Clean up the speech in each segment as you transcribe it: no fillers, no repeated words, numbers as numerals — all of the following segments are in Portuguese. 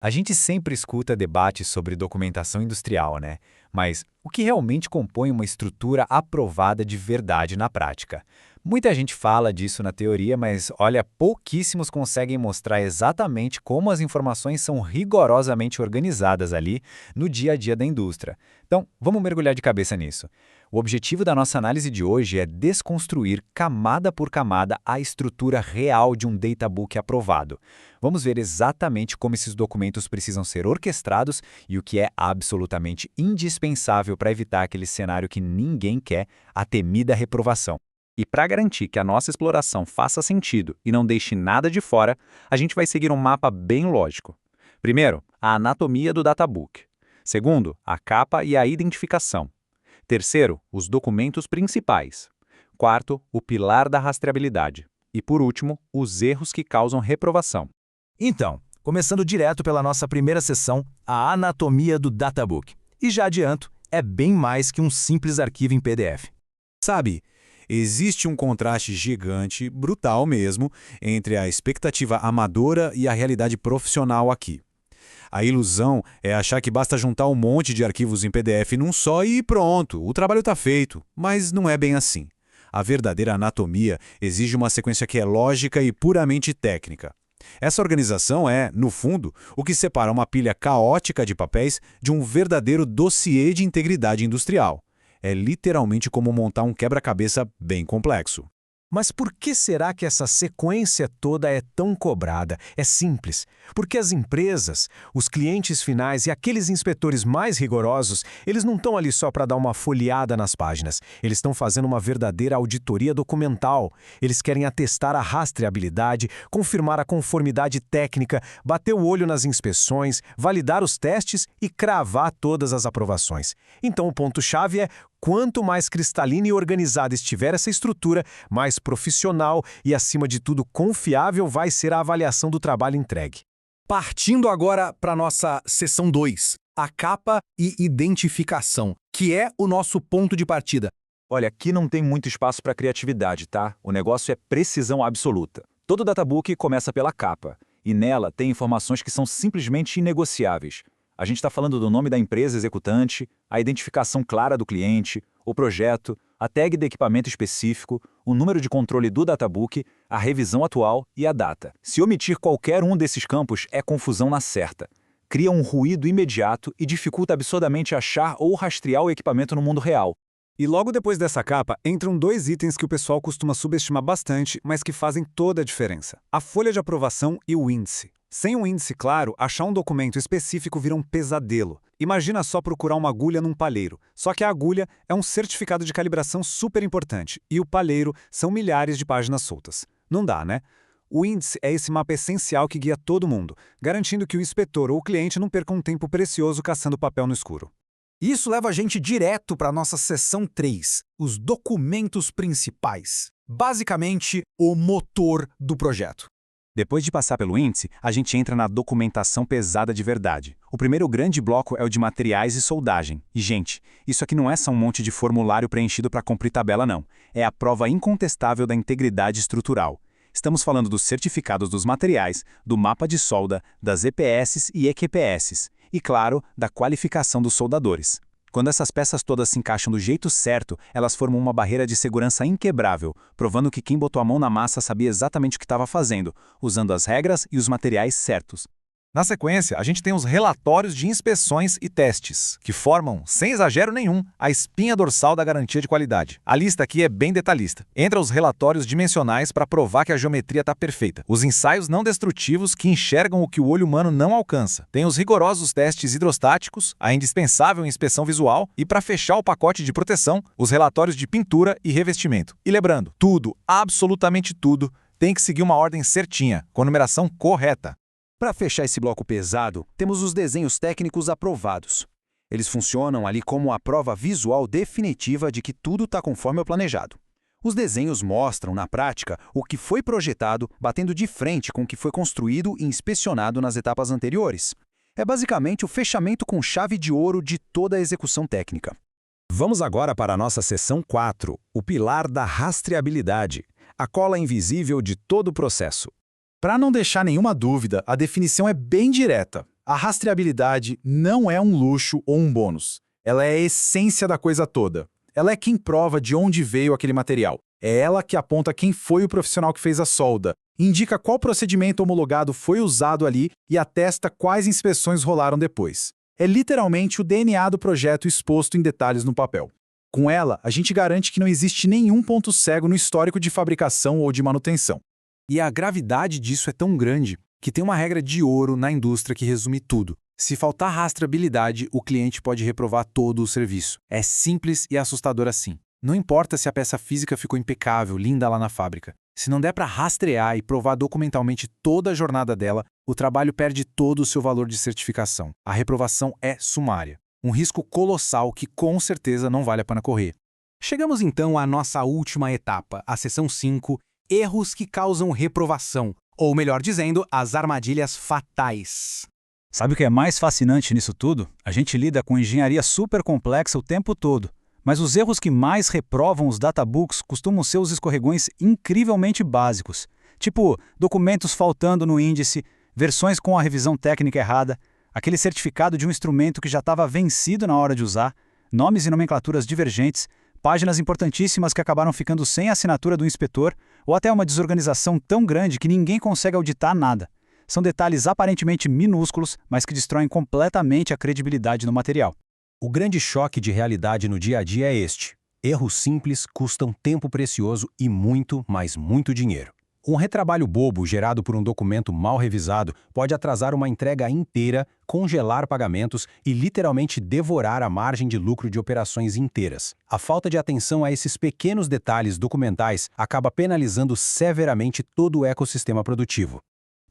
A gente sempre escuta debates sobre documentação industrial, né? Mas o que realmente compõe uma estrutura aprovada de verdade na prática? Muita gente fala disso na teoria, mas olha, pouquíssimos conseguem mostrar exatamente como as informações são rigorosamente organizadas ali no dia a dia da indústria. Então, vamos mergulhar de cabeça nisso. O objetivo da nossa análise de hoje é desconstruir camada por camada a estrutura real de um databook aprovado. Vamos ver exatamente como esses documentos precisam ser orquestrados e o que é absolutamente indispensável para evitar aquele cenário que ninguém quer, a temida reprovação. E para garantir que a nossa exploração faça sentido e não deixe nada de fora, a gente vai seguir um mapa bem lógico. Primeiro, a anatomia do databook. Segundo, a capa e a identificação. Terceiro, os documentos principais. Quarto, o pilar da rastreabilidade. E por último, os erros que causam reprovação. Então, começando direto pela nossa primeira seção, a anatomia do databook. E já adianto, é bem mais que um simples arquivo em PDF. Sabe, existe um contraste gigante, brutal mesmo, entre a expectativa amadora e a realidade profissional aqui. A ilusão é achar que basta juntar um monte de arquivos em PDF num só e pronto, o trabalho está feito, mas não é bem assim. A verdadeira anatomia exige uma sequência que é lógica e puramente técnica. Essa organização é, no fundo, o que separa uma pilha caótica de papéis de um verdadeiro dossiê de integridade industrial. É literalmente como montar um quebra-cabeça bem complexo. Mas por que será que essa sequência toda é tão cobrada? É simples. Porque as empresas, os clientes finais e aqueles inspetores mais rigorosos, eles não estão ali só para dar uma folheada nas páginas. Eles estão fazendo uma verdadeira auditoria documental. Eles querem atestar a rastreabilidade, confirmar a conformidade técnica, bater o olho nas inspeções, validar os testes e cravar todas as aprovações. Então o ponto-chave é: quanto mais cristalina e organizada estiver essa estrutura, mais profissional e, acima de tudo, confiável vai ser a avaliação do trabalho entregue. Partindo agora para a nossa seção 2, a capa e identificação, que é o nosso ponto de partida. Olha, aqui não tem muito espaço para criatividade, tá? O negócio é precisão absoluta. Todo databook começa pela capa, e nela tem informações que são simplesmente inegociáveis. A gente está falando do nome da empresa executante, a identificação clara do cliente, o projeto, a tag de equipamento específico, o número de controle do databook, a revisão atual e a data. Se omitir qualquer um desses campos é confusão na certa. Cria um ruído imediato e dificulta absurdamente achar ou rastrear o equipamento no mundo real. E logo depois dessa capa, entram dois itens que o pessoal costuma subestimar bastante, mas que fazem toda a diferença: a folha de aprovação e o índice. Sem um índice claro, achar um documento específico vira um pesadelo. Imagina só procurar uma agulha num palheiro. Só que a agulha é um certificado de calibração super importante e o palheiro são milhares de páginas soltas. Não dá, né? O índice é esse mapa essencial que guia todo mundo, garantindo que o inspetor ou o cliente não perca um tempo precioso caçando papel no escuro. Isso leva a gente direto para a nossa seção 3, os documentos principais. Basicamente, o motor do projeto. Depois de passar pelo índice, a gente entra na documentação pesada de verdade. O primeiro grande bloco é o de materiais e soldagem. E, gente, isso aqui não é só um monte de formulário preenchido para cumprir tabela, não. É a prova incontestável da integridade estrutural. Estamos falando dos certificados dos materiais, do mapa de solda, das EPS e EQPS. E, claro, da qualificação dos soldadores. Quando essas peças todas se encaixam do jeito certo, elas formam uma barreira de segurança inquebrável, provando que quem botou a mão na massa sabia exatamente o que estava fazendo, usando as regras e os materiais certos. Na sequência, a gente tem os relatórios de inspeções e testes, que formam, sem exagero nenhum, a espinha dorsal da garantia de qualidade. A lista aqui é bem detalhista. Entra os relatórios dimensionais para provar que a geometria está perfeita. Os ensaios não destrutivos que enxergam o que o olho humano não alcança. Tem os rigorosos testes hidrostáticos, a indispensável inspeção visual e, para fechar o pacote de proteção, os relatórios de pintura e revestimento. E lembrando, tudo, absolutamente tudo, tem que seguir uma ordem certinha, com numeração correta. Para fechar esse bloco pesado, temos os desenhos técnicos aprovados. Eles funcionam ali como a prova visual definitiva de que tudo está conforme o planejado. Os desenhos mostram, na prática, o que foi projetado batendo de frente com o que foi construído e inspecionado nas etapas anteriores. É basicamente o fechamento com chave de ouro de toda a execução técnica. Vamos agora para a nossa seção 4, o pilar da rastreabilidade, a cola invisível de todo o processo. Para não deixar nenhuma dúvida, a definição é bem direta. A rastreabilidade não é um luxo ou um bônus. Ela é a essência da coisa toda. Ela é quem prova de onde veio aquele material. É ela que aponta quem foi o profissional que fez a solda, indica qual procedimento homologado foi usado ali e atesta quais inspeções rolaram depois. É literalmente o DNA do projeto exposto em detalhes no papel. Com ela, a gente garante que não existe nenhum ponto cego no histórico de fabricação ou de manutenção. E a gravidade disso é tão grande que tem uma regra de ouro na indústria que resume tudo. Se faltar rastreabilidade, o cliente pode reprovar todo o serviço. É simples e assustador assim. Não importa se a peça física ficou impecável, linda lá na fábrica. Se não der para rastrear e provar documentalmente toda a jornada dela, o trabalho perde todo o seu valor de certificação. A reprovação é sumária. Um risco colossal que com certeza não vale a pena correr. Chegamos então à nossa última etapa, a seção 5, erros que causam reprovação, ou melhor dizendo, as armadilhas fatais. Sabe o que é mais fascinante nisso tudo? A gente lida com engenharia super complexa o tempo todo, mas os erros que mais reprovam os databooks costumam ser os escorregões incrivelmente básicos, tipo documentos faltando no índice, versões com a revisão técnica errada, aquele certificado de um instrumento que já estava vencido na hora de usar, nomes e nomenclaturas divergentes, páginas importantíssimas que acabaram ficando sem a assinatura do inspetor, ou até uma desorganização tão grande que ninguém consegue auditar nada. São detalhes aparentemente minúsculos, mas que destroem completamente a credibilidade no material. O grande choque de realidade no dia a dia é este. Erros simples custam tempo precioso e muito, mas muito dinheiro. Um retrabalho bobo gerado por um documento mal revisado pode atrasar uma entrega inteira, congelar pagamentos e literalmente devorar a margem de lucro de operações inteiras. A falta de atenção a esses pequenos detalhes documentais acaba penalizando severamente todo o ecossistema produtivo.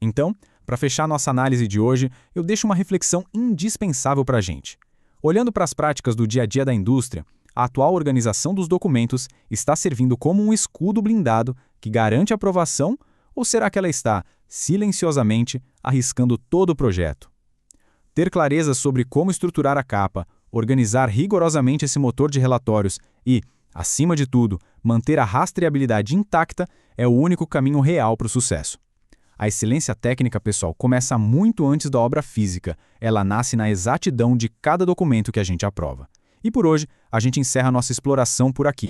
Então, para fechar nossa análise de hoje, eu deixo uma reflexão indispensável para a gente. Olhando para as práticas do dia a dia da indústria, a atual organização dos documentos está servindo como um escudo blindado que garante a aprovação, ou será que ela está, silenciosamente, arriscando todo o projeto? Ter clareza sobre como estruturar a capa, organizar rigorosamente esse motor de relatórios e, acima de tudo, manter a rastreabilidade intacta é o único caminho real para o sucesso. A excelência técnica, pessoal, começa muito antes da obra física. Ela nasce na exatidão de cada documento que a gente aprova. E por hoje, a gente encerra nossa exploração por aqui.